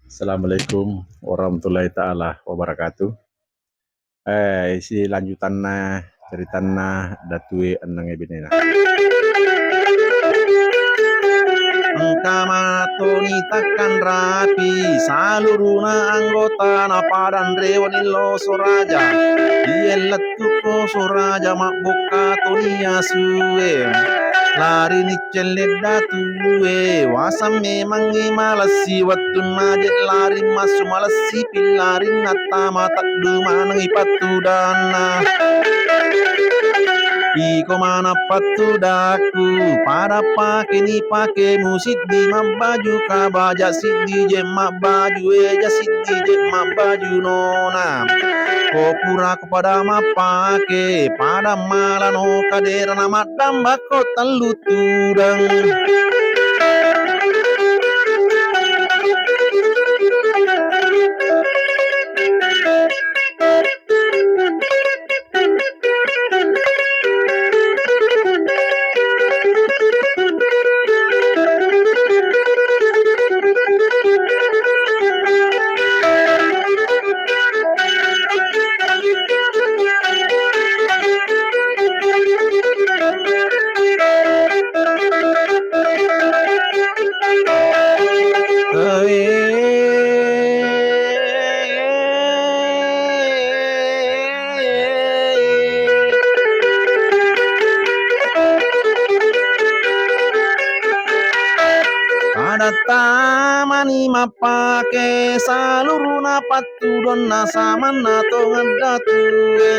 Assalamualaikum warahmatullahi taala wabarakatuh. Isi lanjutan na cerita na datue enang ebinena. Kamatoni takkan rapi saluruna anggota na padan rewanilo soraja ielatuko soraja makbuka tonia suwe lari ni celeda tuwe wasam memang malasi watun majet lari masu malasi pilari nata mata dumanang ipatu dana Iko mana patu daku pada pake ni pake musik di mabaju kabaja sidi je mabaju eja sidi je mabaju nona ko pura kepada mapake pada malano kadera nama damba ko talu tudang Tamani mapake saluruna patudon nasamana tongan datue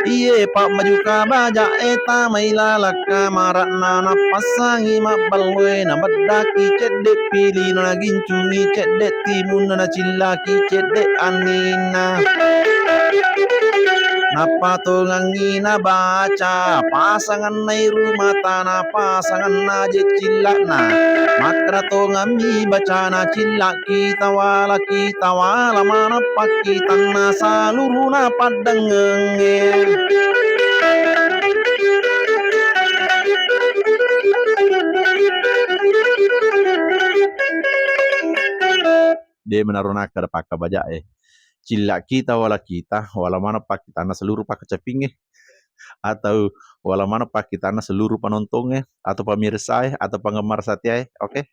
iye pak maju kabaja eta mailala kamara nana pasangi mabalwe na badaki cedek pili na gincungi cedek timun na cilaki cedek anina Napa ngangina baca pasangan nai rumah tanah pasangan na je cilak na makra to ngami baca na cilak kita wala mana paki tanah saluruna padang ngenge dia menaruna ke depan baja cilak kita wala mana pak tanah seluruh pak kecapinge atau wala mana pak tanah seluruh penontonnya atau pemirsa atau penggemar setia oke.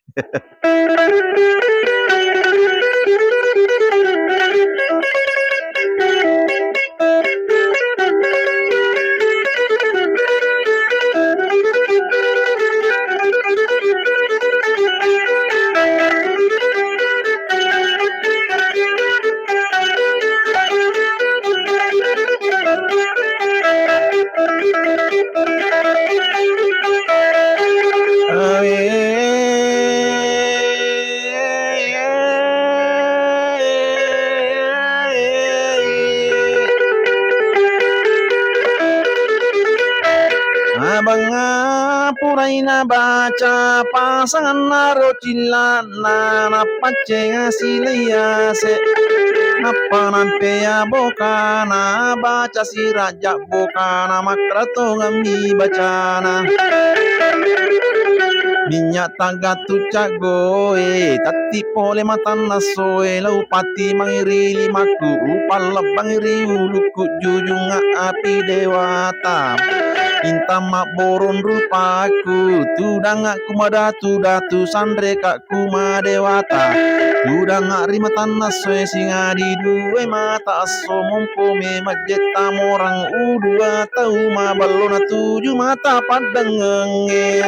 Puraina baca pasangan naro cilana napace ngasilia se napa nampe ya bokana baca si raja bokana makrato ngami bacana minyak tangga tu cagoe tati pole matan nasoe lau pati mangiri limaku upal bangiri uluku jujung api dewata Inta mak boron rupaku tudang aku madatu datu sandre kak kuma dewata tudang rima tanah soe singa di dua mata aso mumpo me majeta morang udua tau ma balona tujuh mata padang ngenge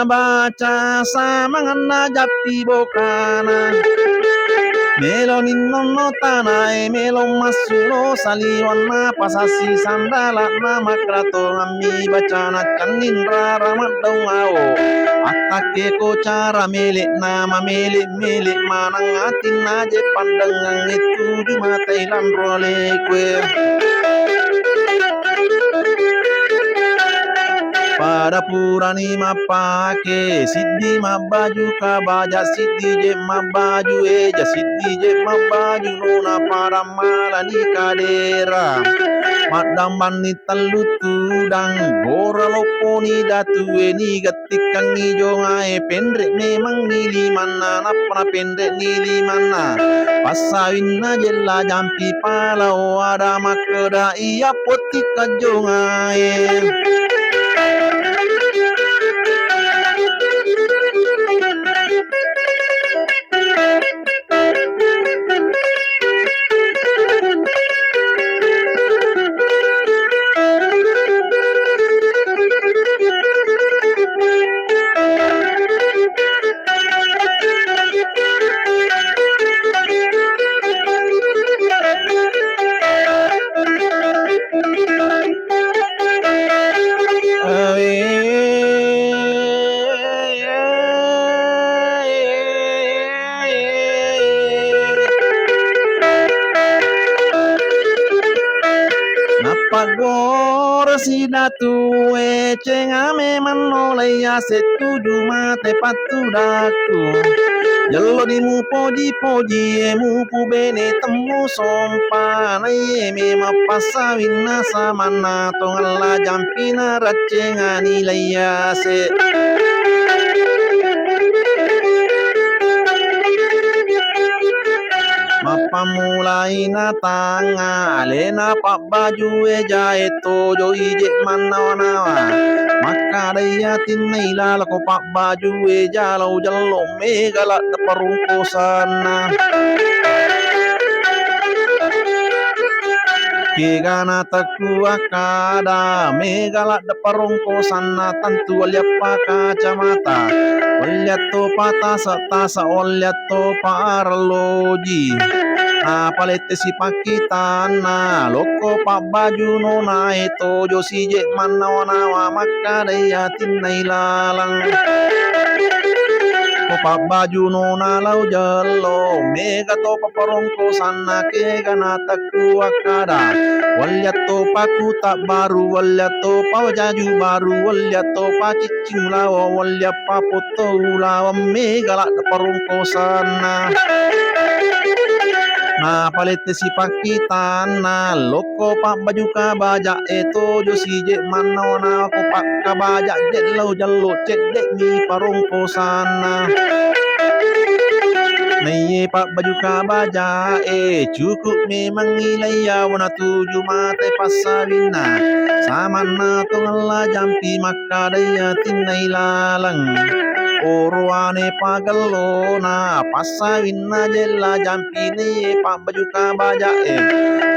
baca samangana japi bokana melo ninno tanae melo masulo saliwana pasasi sandala nama krato ammi bacana cannindra ramadau atake ko cara milik nama milik manang atin aje pandangan itu di mata ilan role kue pada purani mapake siddhi mabaju kabaja siddhi je mabaju eja siddhi je mabaju nona para malani kadera madam bani talu tudang gora loponi datu ni gatikan ijo ngae pendek memang nili mana napna pendek nili mana pasawinna jella jampi palau ada makeda iya potika jongae Pagor si datu cengame manolai ya setuju mate patudaku Jalo di mu poji emu pu bene temu sompana me mapasawin nasa mana tongala jampina racengani laya se mapamulai na tanga lena pak baju eja eto jo ije manawa maka daya tinai lala ko pak baju eja lau jallo megala da parungko sana Kegana takua kada megala da parongko sana tantu walyappa kacamata walyato patasa walyato parloji palette si pakitana loko pak baju nona eto jo sije manawa makka daya tinai lalang pak baju nona lau jallo mega to paparongko sana ke gana takua kada walyato paku tak baru walyato pawajaju baru walyato pacicing lawa walyappa poto lawa mega la paparongko sana na palette si pakitana loko pak baju kabaja eto jo sije manona ko pak kabaja jello jallo cedek mi parongko sana Naiye pak baju kabaja cukup memang ilaya wana tuju mate pasawina samana tongala jampi maka daya tinai lalang Orwane pagalona pasawina jella jampi ne pak baju kabaja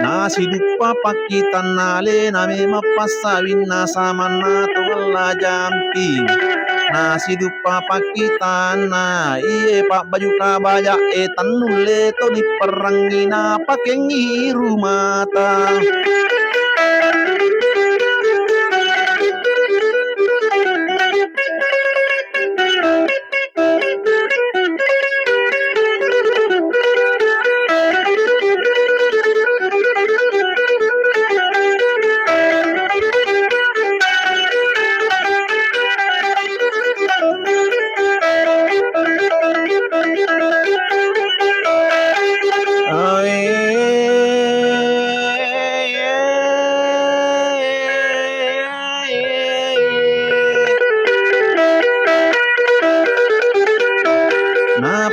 nasi dupa pakitan nale na mema pasawina samana tongala jampi nasi dupa pakitan na iye pak baju kabaja tanule to di perangina pakengi rumata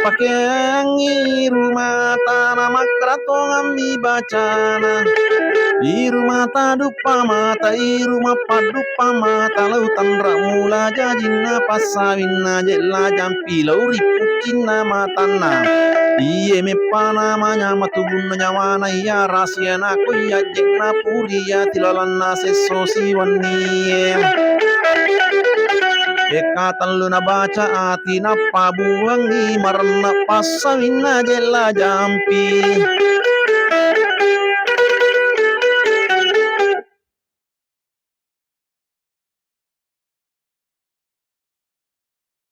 pakengi rumata nama kratongan dibacana irumata dupa mata irumapa dupa mata lautan ramula jajina pasawina jella jampi lauri pucina matana iye mepana namanya matubun nyawana ya rasiana ko ya jenna puria tilalana sesosi wani Eka telu na baca ati na pabuang ni marna pasawin na jela jampi.